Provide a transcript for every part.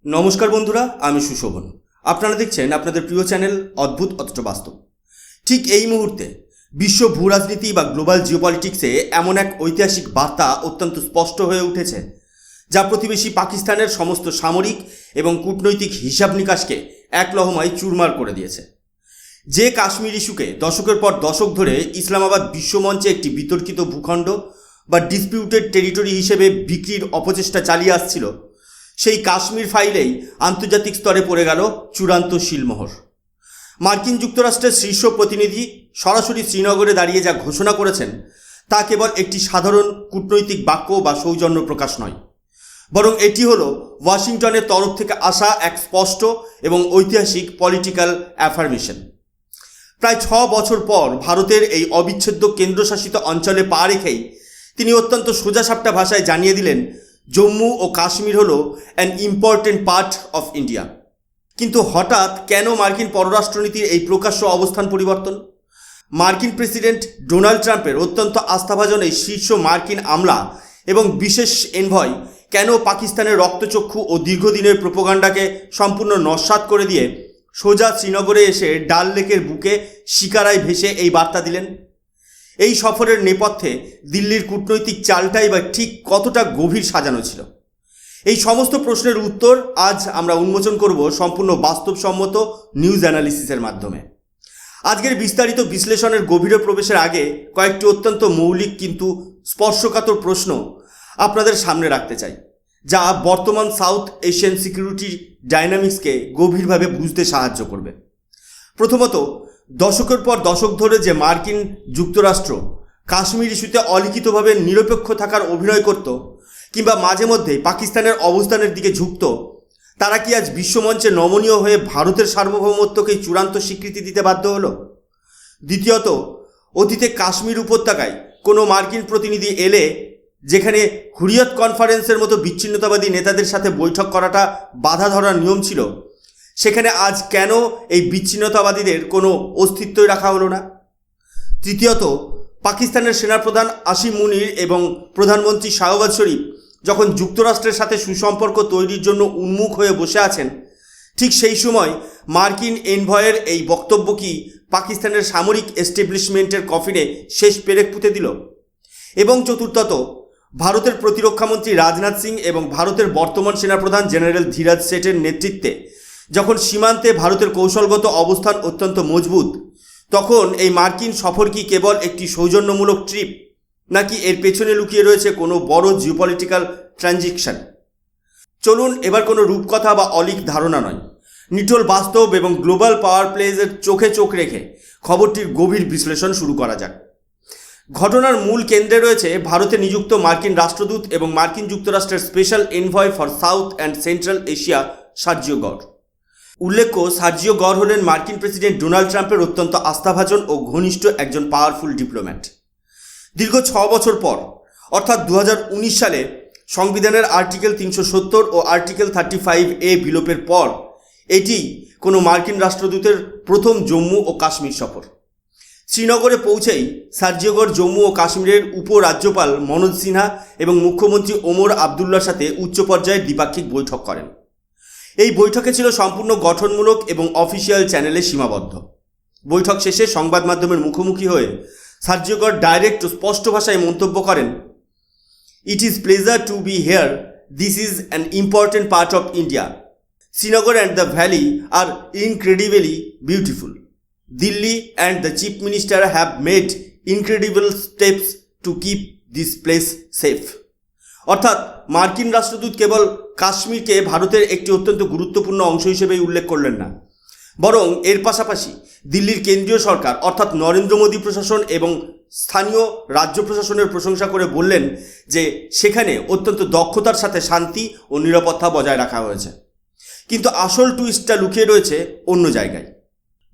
নমস্কার বন্ধুরা, আমি সুশোভন। আপনারা দেখছেন আপনাদের প্রিয় চ্যানেল অদ্ভুত অথচ বাস্তব। ঠিক এই মুহূর্তে বিশ্ব ভূরাজনীতি বা গ্লোবাল জিওপলিটিক্সে এমন এক ঐতিহাসিক বার্তা অত্যন্ত স্পষ্ট হয়ে উঠেছে, যা প্রতিবেশী পাকিস্তানের সমস্ত সামরিক এবং কূটনৈতিক হিসাব নিকাশকে এক লহমায় চুরমার করে দিয়েছে। যে কাশ্মীর ইস্যুকে দশকের পর দশক ধরে ইসলামাবাদ বিশ্বমঞ্চে একটি বিতর্কিত ভূখণ্ড বা ডিসপিউটেড টেরিটরি হিসেবে বিক্রির অপচেষ্টা চালিয়ে আসছিল, সেই কাশ্মীর ফাইলেই আন্তর্জাতিক স্তরে পড়ে গেল চূড়ান্ত শিলমোহর। মার্কিন যুক্তরাষ্ট্রের শীর্ষ প্রতিনিধি সরাসরি শ্রীনগরে দাঁড়িয়ে যা ঘোষণা করেছেন, তা কেবল একটি সাধারণ কূটনৈতিক বাক্য বা সৌজন্য প্রকাশ নয়, বরং এটি হল ওয়াশিংটনের তরফ থেকে আসা এক স্পষ্ট এবং ঐতিহাসিক পলিটিক্যাল অ্যাফার্মেশন। প্রায় 6 বছর পর ভারতের এই অবিচ্ছেদ্য কেন্দ্রশাসিত অঞ্চলে পা রেখেই তিনি অত্যন্ত সোজাসাপটা ভাষায় জানিয়ে দিলেন, জম্মু ও কাশ্মীর হল an important part of India. কিন্তু হঠাৎ কেন মার্কিন পররাষ্ট্রনীতির এই প্রকাশ্য অবস্থান পরিবর্তন? মার্কিন প্রেসিডেন্ট ডোনাল্ড ট্রাম্পের অত্যন্ত আস্থাভাজন এই শীর্ষ মার্কিন আমলা এবং বিশেষ এনভয় কেন পাকিস্তানের রক্তচক্ষু ও দীর্ঘদিনের প্রোপাগান্ডাকে সম্পূর্ণ নস্যাৎ করে দিয়ে সোজা শ্রীনগরে এসে ডাল লেকের বুকে শিকারায় ভেসে এই বার্তা দিলেন? এই সফরের নেপথ্যে দিল্লির কূটনৈতিক চালটাই বা ঠিক কতটা গভীর সাজানো ছিল? এই সমস্ত প্রশ্নের উত্তর আজ আমরা উন্মোচন করব সম্পূর্ণ বাস্তবসম্মত নিউজ অ্যানালিসিসের মাধ্যমে। আজকের বিস্তারিত বিশ্লেষণের গভীরে প্রবেশের আগে কয়েকটি অত্যন্ত মৌলিক কিন্তু স্পর্শকাতর প্রশ্ন আপনাদের সামনে রাখতে চাই, যা বর্তমান সাউথ এশিয়ান সিকিউরিটি ডাইনামিক্সকে গভীরভাবে বুঝতে সাহায্য করবে। প্রথমত, দশকের পর দশক ধরে যে মার্কিন যুক্তরাষ্ট্র কাশ্মীর ইস্যুতে অলিখিতভাবে নিরপেক্ষ থাকার অভিনয় করত কিংবা মাঝে মধ্যে পাকিস্তানের অবস্থানের দিকে ঝুঁকত, তারা কি আজ বিশ্বমঞ্চে নমনীয় হয়ে ভারতের সার্বভৌমত্বকেই চূড়ান্ত স্বীকৃতি দিতে বাধ্য হলো? দ্বিতীয়ত, অতীতে কাশ্মীর উপত্যকায় কোনো মার্কিন প্রতিনিধি এলে যেখানে হুরিয়ত কনফারেন্সের মতো বিচ্ছিন্নতাবাদী নেতাদের সাথে বৈঠক করাটা বাধা ধরার নিয়ম ছিল, সেখানে আজ কেন এই বিচ্ছিন্নতাবাদীদের কোনো অস্তিত্বই রাখা হলো না? তৃতীয়ত, পাকিস্তানের সেনাপ্রধান আসিম মুনির এবং প্রধানমন্ত্রী শাহবাজ শরীফ যখন যুক্তরাষ্ট্রের সাথে সুসম্পর্ক তৈরির জন্য উন্মুখ হয়ে বসে আছেন, ঠিক সেই সময় মার্কিন এনভয়ের এই বক্তব্য কি পাকিস্তানের সামরিক এস্টাবলিশমেন্টের কফিনে শেষ পেরেক পুঁতে দিল? এবং চতুর্থত, ভারতের প্রতিরক্ষামন্ত্রী রাজনাথ সিং এবং ভারতের বর্তমান সেনাপ্রধান জেনারেল ধীরাজ সেঠের নেতৃত্বে যখন সীমান্তে ভারতের কৌশলগত অবস্থান অত্যন্ত মজবুত, তখন এই মার্কিন সফর কি কেবল একটি সৌজন্যমূলক ট্রিপ, নাকি এর পেছনে লুকিয়ে রয়েছে কোনো বড় জিওপলিটিক্যাল ট্রানজিকশন? চলুন এবার কোনো রূপকথা বা অলীক ধারণা নয়, নিটল বাস্তব এবং গ্লোবাল পাওয়ার প্লেজের চোখে চোখ রেখে খবরটির গভীর বিশ্লেষণ শুরু করা যাক। ঘটনার মূল কেন্দ্রে রয়েছে ভারতে নিযুক্ত মার্কিন রাষ্ট্রদূত এবং মার্কিন যুক্তরাষ্ট্রের special envoy for south and central Asia Sergio গর। উল্লেখ্য, সার্জিও গর হলেন মার্কিন প্রেসিডেন্ট ডোনাল্ড ট্রাম্পের অত্যন্ত আস্থাভাজন ও ঘনিষ্ঠ একজন পাওয়ারফুল ডিপ্লোম্যাট। দীর্ঘ 6 বছর পর অর্থাৎ 2019 সালে সংবিধানের আর্টিকেল 370 ও আর্টিকেল 35A বিলোপের পর এটি কোনো মার্কিন রাষ্ট্রদূতের প্রথম জম্মু ও কাশ্মীর সফর। শ্রীনগরে পৌঁছেই সার্জিও গর জম্মু ও কাশ্মীরের উপরাজ্যপাল মনোজ সিনহা এবং মুখ্যমন্ত্রী ওমর আবদুল্লার সাথে উচ্চ পর্যায়ের দ্বিপাক্ষিক বৈঠক করেন। এই বৈঠকে ছিল সম্পূর্ণ গঠনমূলক এবং অফিসিয়াল চ্যানেলে সীমাবদ্ধ। বৈঠক শেষে সংবাদ মাধ্যমের মুখোমুখি হয়ে সার্জিও গর ডাইরেক্ট ও স্পষ্ট ভাষায় মন্তব্য করেন, "it is pleasure to be here, this is an important part of India. Srinagar and the valley are incredibly beautiful. Delhi and the Chief Minister have made incredible steps to keep this place safe." অর্থাৎ মার্কিন রাষ্ট্রদূত কেবল কাশ্মীরকে ভারতের একটি অত্যন্ত গুরুত্বপূর্ণ অংশ হিসেবেই উল্লেখ করলেন না, বরং এর পাশাপাশি দিল্লির কেন্দ্রীয় সরকার অর্থাৎ নরেন্দ্র মোদী প্রশাসন এবং স্থানীয় রাজ্য প্রশাসনের প্রশংসা করে বললেন যে সেখানে অত্যন্ত দক্ষতার সাথে শান্তি ও নিরাপত্তা বজায় রাখা হয়েছে। কিন্তু আসল টুইস্টটা লুকিয়ে রয়েছে অন্য জায়গায়।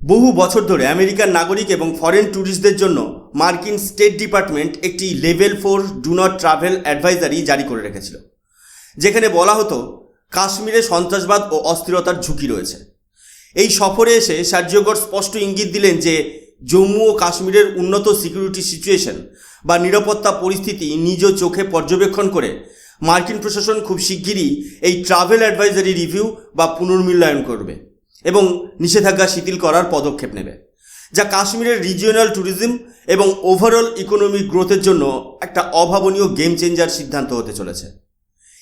বহু বছর ধরে আমেরিকান নাগরিক এবং ফরেন ট্যুরিস্টদের জন্য মার্কিন স্টেট ডিপার্টমেন্ট একটি level 4 do not travel advisory জারি করে রেখেছিল, যেখানে বলা হতো কাশ্মীরে সন্ত্রাসবাদ ও অস্থিরতার ঝুঁকি রয়েছে। এই সফরে এসে সার্জিও গর স্পষ্ট ইঙ্গিত দিলেন যে জম্মু ও কাশ্মীরের উন্নত সিকিউরিটি সিচুয়েশন বা নিরাপত্তা পরিস্থিতি নিজ চোখে পর্যবেক্ষণ করে মার্কিন প্রশাসন খুব শিগগিরই এই ট্রাভেল অ্যাডভাইজারি রিভিউ বা পুনর্মূল্যায়ন করবে এবং নিষেধাজ্ঞা শিথিল করার পদক্ষেপ নেবে, যা কাশ্মীরের রিজিওনাল ট্যুরিজম এবং ওভারঅল ইকোনমিক গ্রোথের জন্য একটা অভাবনীয় গেম চেঞ্জার সিদ্ধান্ত হতে চলেছে।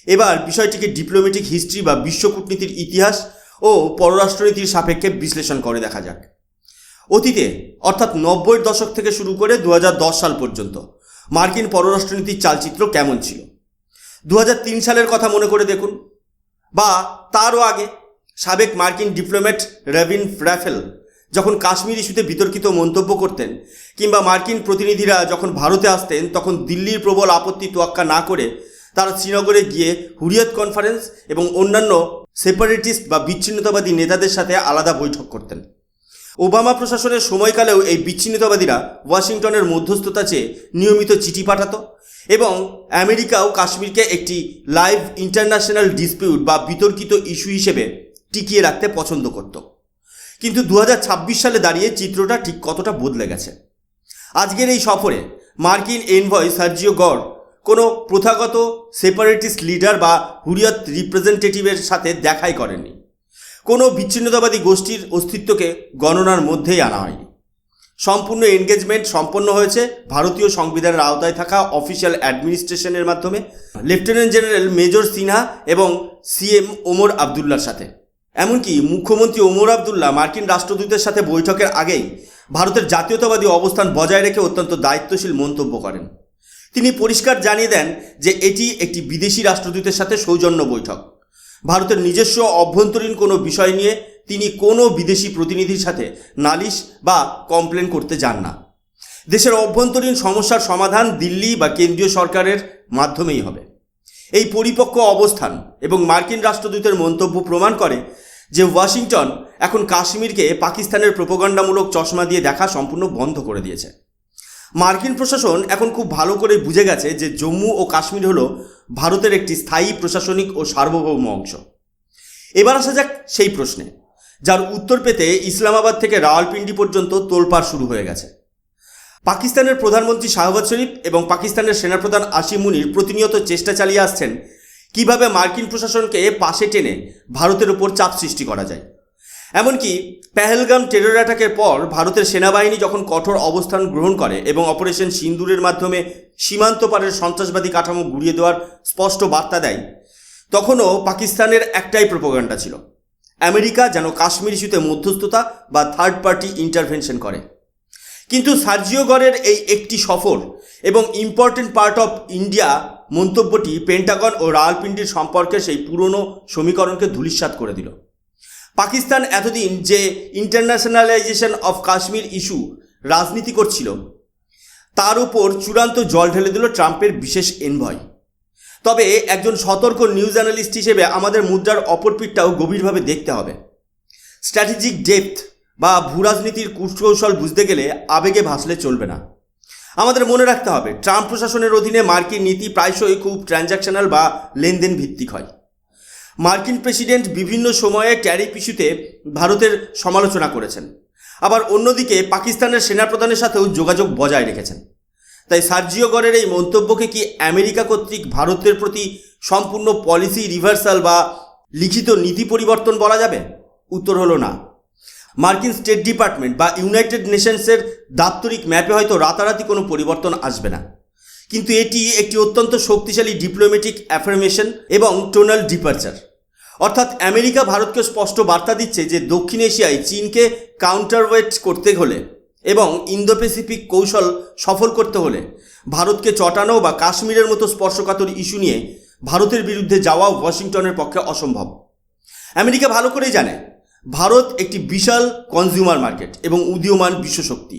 এবার বিষয়টিকে ডিপ্লোম্যাটিক হিস্ট্রি বা বিশ্ব কূটনীতির ইতিহাস ও পররাষ্ট্রনীতির সাপেক্ষে বিশ্লেষণ করে দেখা যাক। অতীতে অর্থাৎ 90-এর দশক থেকে শুরু করে 2010 সাল পর্যন্ত মার্কিন পররাষ্ট্রনীতির চালচিত্র কেমন ছিল 2003 সালের কথা মনে করে দেখুন, বা তারও আগে সাবেক মার্কিন ডিপ্লোম্যাট রেভিন রাফেল যখন কাশ্মীর ইস্যুতে বিতর্কিত মন্তব্য করতেন, কিংবা মার্কিন প্রতিনিধিরা যখন ভারতে আসতেন তখন দিল্লির প্রবল আপত্তি তোয়াক্কা না করে তারা শ্রীনগরে গিয়ে হুরিয়াত কনফারেন্স এবং অন্যান্য সেপারেটিস্ট বা বিচ্ছিন্নতাবাদী নেতাদের সাথে আলাদা বৈঠক করতেন। ওবামা প্রশাসনের সময়কালেও এই বিচ্ছিন্নতাবাদীরা ওয়াশিংটনের মধ্যস্থতা চেয়ে নিয়মিত চিঠি পাঠাত এবং আমেরিকাও কাশ্মীরকে একটি লাইভ ইন্টারন্যাশনাল ডিসপিউট বা বিতর্কিত ইস্যু হিসেবে টিকিয়ে রাখতে পছন্দ করত। কিন্তু 2026 সালে দাঁড়িয়ে চিত্রটা ঠিক কতটা বদলে গেছে। আজকের এই সফরে মার্কিন এনভয় সার্জিও গর কোনো প্রথাগত সেপারেটিস্ট লিডার বা হুরিয়াত রিপ্রেজেন্টেটিভের সাথে দেখাই করেননি। কোনো বিচ্ছিন্নতাবাদী গোষ্ঠীর অস্তিত্বকে গণনার মধ্যেই আনা হয়নি। সম্পূর্ণ এনগেজমেন্ট সম্পন্ন হয়েছে ভারতীয় সংবিধানের আওতায় থাকা অফিসিয়াল অ্যাডমিনিস্ট্রেশনের মাধ্যমে লেফটেন্যান্ট জেনারেল মেজর সিনহা এবং সিএম ওমর আবদুল্লার সাথে। এমনকি মুখ্যমন্ত্রী ওমর আবদুল্লা মার্কিন রাষ্ট্রদূতের সাথে বৈঠকের আগেই ভারতের জাতীয়তাবাদী অবস্থান বজায় রেখে অত্যন্ত দায়িত্বশীল মন্তব্য করেন। তিনি পরিষ্কার জানিয়ে দেন যে এটি একটি বিদেশি রাষ্ট্রদূতের সাথে সৌজন্য বৈঠক। ভারতের নিজস্ব অভ্যন্তরীণ কোনো বিষয় নিয়ে তিনি কোনো বিদেশি প্রতিনিধির সাথে নালিশ বা কমপ্লেন করতে যান না। দেশের অভ্যন্তরীণ সমস্যার সমাধান দিল্লি বা কেন্দ্রীয় সরকারের মাধ্যমেই হবে। এই পরিপক্ক অবস্থান এবং মার্কিন রাষ্ট্রদূতের মন্তব্য প্রমাণ করে যে ওয়াশিংটন এখন কাশ্মীরকে পাকিস্তানের প্রোপাগান্ডামূলক চশমা দিয়ে দেখা সম্পূর্ণ বন্ধ করে দিয়েছে। মার্কিন প্রশাসন এখন খুব ভালো করে বুঝে গেছে যে জম্মু ও কাশ্মীর হলো ভারতের একটি স্থায়ী প্রশাসনিক ও সার্বভৌম অংশ। এবার আসা যাক সেই প্রশ্নে, যার উত্তর পেতে ইসলামাবাদ থেকে রাওয়ালপিন্ডি পর্যন্ত তোলপাড় শুরু হয়ে গেছে। পাকিস্তানের প্রধানমন্ত্রী শাহবাজ শরীফ এবং পাকিস্তানের সেনাপ্রধান আসিম মুনির প্রতিনিয়ত চেষ্টা চালিয়ে আসছেন কিভাবে মার্কিন প্রশাসনকে পাশে টেনে ভারতের উপর চাপ সৃষ্টি করা যায়। এমনকি পেহেলগাম টেরর অ্যাটাকের পর ভারতের সেনাবাহিনী যখন কঠোর অবস্থান গ্রহণ করে এবং অপারেশন সিন্দুরের মাধ্যমে সীমান্ত পারের সন্ত্রাসবাদী কাঠামো গুড়িয়ে দেওয়ার স্পষ্ট বার্তা দেয়, তখনও পাকিস্তানের একটাই প্রোপাগান্ডা ছিল, আমেরিকা যেন কাশ্মীর ইস্যুতে মধ্যস্থতা বা থার্ড পার্টি ইন্টারভেনশন করে। কিন্তু সার্জিও গরের এই একটি সফর এবং ইম্পর্টেন্ট পার্ট অফ ইন্ডিয়া মন্তব্যটি পেন্টাগন ও রাওয়ালপিন্ডির সম্পর্কের সেই পুরনো সমীকরণকে ধূলিসাৎ করে দিল। পাকিস্তান এতদিন যে ইন্টারন্যাশনালাইজেশন অফ কাশ্মীর ইস্যু রাজনীতি করছিল, তার উপর চূড়ান্ত জল ঢেলে দিল ট্রাম্পের বিশেষ এনভয়। তবে একজন সতর্ক নিউজ অ্যানালিস্ট হিসেবে আমাদের মুদ্রার অপর পিঠটাও গভীরভাবে দেখতে হবে। স্ট্র্যাটেজিক ডেপথ বা ভূরাজনীতির কূটকৌশল বুঝতে গেলে আবেগে ভাসলে চলবে না। আমাদের মনে রাখতে হবে ট্রাম্প প্রশাসনের অধীনে মার্কিন নীতি প্রায়শই খুব ট্রানজ্যাকশনাল বা লেনদেন ভিত্তিক হয়। মার্কিন প্রেসিডেন্ট বিভিন্ন সময়ে ট্যারিফ ইস্যুতে ভারতের সমালোচনা করেছেন, আবার অন্যদিকে পাকিস্তানের সেনাপ্রধানের সাথেও যোগাযোগ বজায় রেখেছেন। তাই সার্জিও গরের এই মন্তব্যকে কি আমেরিকা কর্তৃক ভারতের প্রতি সম্পূর্ণ পলিসি রিভার্সাল বা লিখিত নীতি পরিবর্তন বলা যাবে? উত্তর হলো না। মার্কিন স্টেট ডিপার্টমেন্ট বা ইউনাইটেড নেশনসের দাপ্তরিক ম্যাপে হয়তো রাতারাতি কোনো পরিবর্তন আসবে না, কিন্তু এটি একটি অত্যন্ত শক্তিশালী ডিপ্লোম্যাটিক অ্যাফার্মেশন এবং টোনাল ডিপারচার। অর্থাৎ আমেরিকা ভারতকে স্পষ্ট বার্তা দিচ্ছে যে দক্ষিণ এশিয়ায় চীনকে কাউন্টারওয়েট করতে হলে এবং ইন্দো প্যাসিফিক কৌশল সফল করতে হলে ভারতকে চটানো বা কাশ্মীরের মতো স্পর্শকাতর ইস্যু নিয়ে ভারতের বিরুদ্ধে যাওয়া ওয়াশিংটনের পক্ষে অসম্ভব। আমেরিকা ভালো করেই জানে ভারত একটি বিশাল কনজিউমার মার্কেট এবং উদীয়মান বিশ্বশক্তি।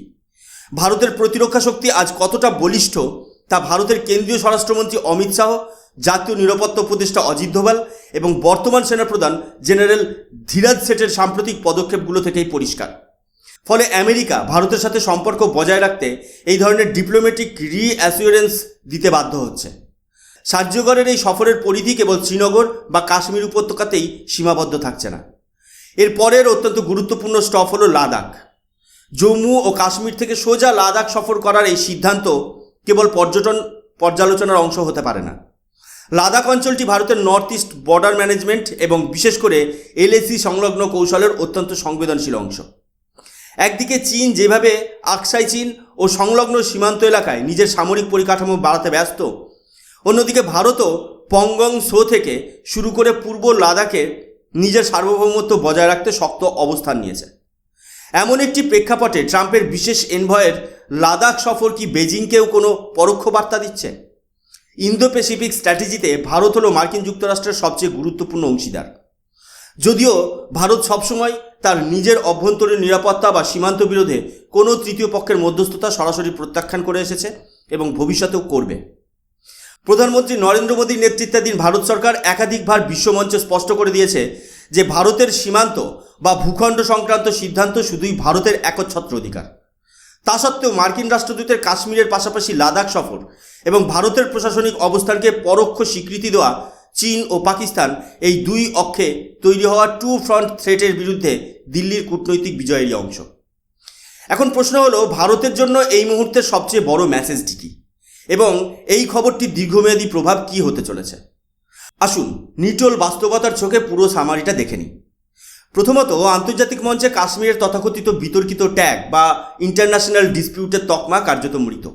ভারতের প্রতিরক্ষা শক্তি আজ কতটা বলিষ্ঠ তা ভারতের কেন্দ্রীয় স্বরাষ্ট্রমন্ত্রী অমিত শাহ, জাতীয় নিরাপত্তা উপদেষ্টা অজিত দোভাল এবং বর্তমান সেনাপ্রধান জেনারেল ধীরাজ সেঠের সাম্প্রতিক পদক্ষেপগুলো থেকেই পরিষ্কার। ফলে আমেরিকা ভারতের সাথে সম্পর্ক বজায় রাখতে এই ধরনের ডিপ্লোম্যাটিক রিঅ্যাসিওরেন্স দিতে বাধ্য হচ্ছে। সার্জিও গরের এই সফরের পরিধি কেবল শ্রীনগর বা কাশ্মীর উপত্যকাতেই সীমাবদ্ধ থাকছে না। এর পরের অত্যন্ত গুরুত্বপূর্ণ স্টপ হলো লাদাখ। জম্মু ও কাশ্মীর থেকে সোজা লাদাখ সফর করার এই সিদ্ধান্ত কেবল পর্যটন পর্যালোচনার অংশ হতে পারে না। লাদাখ অঞ্চলটি ভারতের নর্থ ইস্ট বর্ডার ম্যানেজমেন্ট এবং বিশেষ করে এলএসি সংলগ্ন কৌশলের অত্যন্ত সংবেদনশীল অংশ। একদিকে চীন যেভাবে আকসাই চীন ও সংলগ্ন সীমান্ত এলাকায় নিজের সামরিক পরিকাঠামো বাড়াতে ব্যস্ত, অন্যদিকে ভারতও পঙ্গং সো থেকে শুরু করে পূর্ব লাদাখে নিজের সার্বভৌমত্ব বজায় রাখতে শক্ত অবস্থান নিয়েছে। এমন একটি প্রেক্ষাপটে ট্রাম্পের বিশেষ এনভয়ের লাদাখ সফর কি বেজিংকেও কোনো পরোক্ষ বার্তা দিচ্ছে? ইন্দো প্যাসিফিক স্ট্র্যাটেজিতে ভারত হলো মার্কিন যুক্তরাষ্ট্রের সবচেয়ে গুরুত্বপূর্ণ অংশীদার। যদিও ভারত সবসময় তার নিজের অভ্যন্তরীণ নিরাপত্তা বা সীমান্ত বিরোধে কোনো তৃতীয় পক্ষের মধ্যস্থতা সরাসরি প্রত্যাখ্যান করে এসেছে এবং ভবিষ্যতেও করবে। প্রধানমন্ত্রী নরেন্দ্র মোদীর নেতৃত্বাধীন ভারত সরকার একাধিকবার বিশ্বমঞ্চে স্পষ্ট করে দিয়েছে যে ভারতের সীমান্ত বা ভূখণ্ড সংক্রান্ত সিদ্ধান্ত শুধুই ভারতের একচ্ছত্র অধিকার। তা সত্ত্বেও মার্কিন রাষ্ট্রদূতের কাশ্মীরের পাশাপাশি লাদাখ সফর এবং ভারতের প্রশাসনিক অবস্থানকে পরোক্ষ স্বীকৃতি দেওয়া চীন ও পাকিস্তান এই দুই অক্ষে তৈরি হওয়া টু ফ্রন্ট থ্রেটের বিরুদ্ধে দিল্লির কূটনৈতিক বিজয়েরই অংশ। এখন প্রশ্ন হলো, ভারতের জন্য এই মুহূর্তের সবচেয়ে বড় মেসেজটি কী এবং এই খবরটির দীর্ঘমেয়াদী প্রভাব কী হতে চলেছে? আসুন নিটোল বাস্তবতার চোখে পুরো সামারিটা দেখে নিই। প্রথমত, আন্তর্জাতিক মঞ্চে কাশ্মীরের তথাকথিত বিতর্কিত ট্যাগ বা ইন্টারন্যাশনাল ডিসপিউটের তকমা কার্যত মৃত।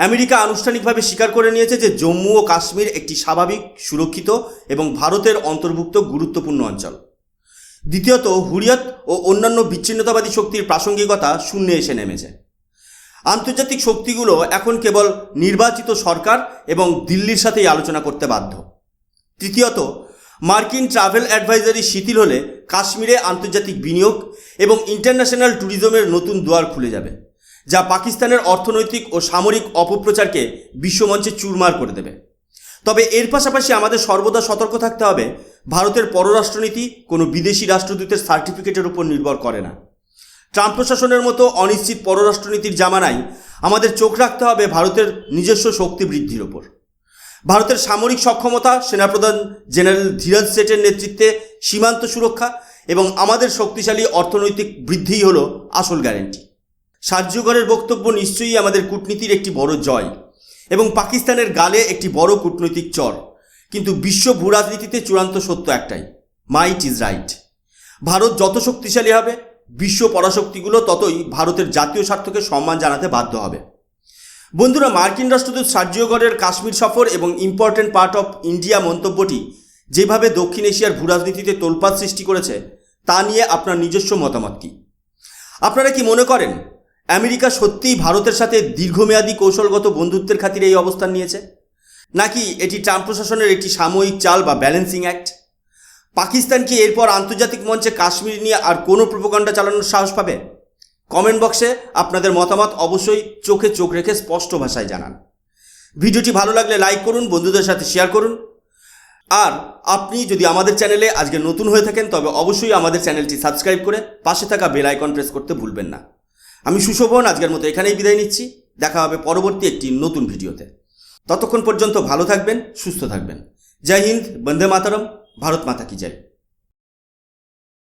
আমেরিকা আনুষ্ঠানিকভাবে স্বীকার করে নিয়েছে যে জম্মু ও কাশ্মীর একটি স্বাভাবিক, সুরক্ষিত এবং ভারতের অন্তর্ভুক্ত গুরুত্বপূর্ণ অঞ্চল। দ্বিতীয়ত, হুরিয়ত ও অন্যান্য বিচ্ছিন্নতাবাদী শক্তির প্রাসঙ্গিকতা শূন্যে এসে নেমেছে। আন্তর্জাতিক শক্তিগুলো এখন কেবল নির্বাচিত সরকার এবং দিল্লির সাথেই আলোচনা করতে বাধ্য। তৃতীয়ত, মার্কিন ট্রাভেল অ্যাডভাইজারি শিথিল হলে কাশ্মীরে আন্তর্জাতিক বিনিয়োগ এবং ইন্টারন্যাশনাল ট্যুরিজমের নতুন দুয়ার খুলে যাবে, যা পাকিস্তানের অর্থনৈতিক ও সামরিক অপপ্রচারকে বিশ্বমঞ্চে চুরমার করে দেবে। তবে এর পাশাপাশি আমাদের সর্বদা সতর্ক থাকতে হবে, ভারতের পররাষ্ট্রনীতি কোনো বিদেশি রাষ্ট্রদূতের সার্টিফিকেটের উপর নির্ভর করে না। ট্রাম্প প্রশাসনের মতো অনিশ্চিত পররাষ্ট্রনীতির জামানায় আমাদের চোখ রাখতে হবে ভারতের নিজস্ব শক্তি বৃদ্ধির ওপর। ভারতের সামরিক সক্ষমতা, সেনাপ্রধান জেনারেল ধীরজ সেঠের নেতৃত্বে সীমান্ত সুরক্ষা এবং আমাদের শক্তিশালী অর্থনৈতিক বৃদ্ধিই হলো আসল গ্যারেন্টি। সার্জিওগড়ের বক্তব্য নিশ্চয়ই আমাদের কূটনীতির একটি বড় জয় এবং পাকিস্তানের গালে একটি বড় কূটনৈতিক চর। কিন্তু বিশ্ব ভূরাজনীতিতে চূড়ান্ত সত্য একটাই, মাইট ইজ রাইট। ভারত যত শক্তিশালী হবে, বিশ্ব পরাশক্তিগুলো ততই ভারতের জাতীয় স্বার্থকে সম্মান জানাতে বাধ্য হবে। বন্ধুরা, মার্কিন রাষ্ট্রদূত সার্জিওগড়ের কাশ্মীর সফর এবং ইম্পর্টেন্ট পার্ট অফ ইন্ডিয়া মন্তব্যটি যেভাবে দক্ষিণ এশিয়ার ভূরাজনীতিতে তোলপাড় সৃষ্টি করেছে, তা নিয়ে আপনার নিজস্ব মতামত কী? আপনারা কি মনে করেন আমেরিকা সত্যিই ভারতের সাথে দীর্ঘমেয়াদী কৌশলগত বন্ধুত্বের খাতিরে এই অবস্থান নিয়েছে, নাকি এটি ট্রাম্প প্রশাসনের একটি সাময়িক চাল বা ব্যালেন্সিং অ্যাক্ট? পাকিস্তান কি এরপর আন্তর্জাতিক মঞ্চে কাশ্মীর নিয়ে আর কোনো প্রোপাগান্ডা চালানোর সাহস পাবে? কমেন্ট বক্সে আপনাদের মতামত অবশ্যই চোখে চোখ রেখে স্পষ্ট ভাষায় জানান। ভিডিওটি ভালো লাগলে লাইক করুন, বন্ধুদের সাথে শেয়ার করুন। আর আপনি যদি আমাদের চ্যানেলে আজকে নতুন হয়ে থাকেন, তবে অবশ্যই আমাদের চ্যানেলটি সাবস্ক্রাইব করে পাশে থাকা বেল আইকন প্রেস করতে ভুলবেন না। আমি সুশোভন আজকের মতো এখানেই বিদায় নিচ্ছি। দেখা হবে পরবর্তী একটি নতুন ভিডিওতে। ততক্ষণ পর্যন্ত ভালো থাকবেন, সুস্থ থাকবেন। জয় হিন্দ, বন্দে মাতরম, ভারত মাতা কি জয়।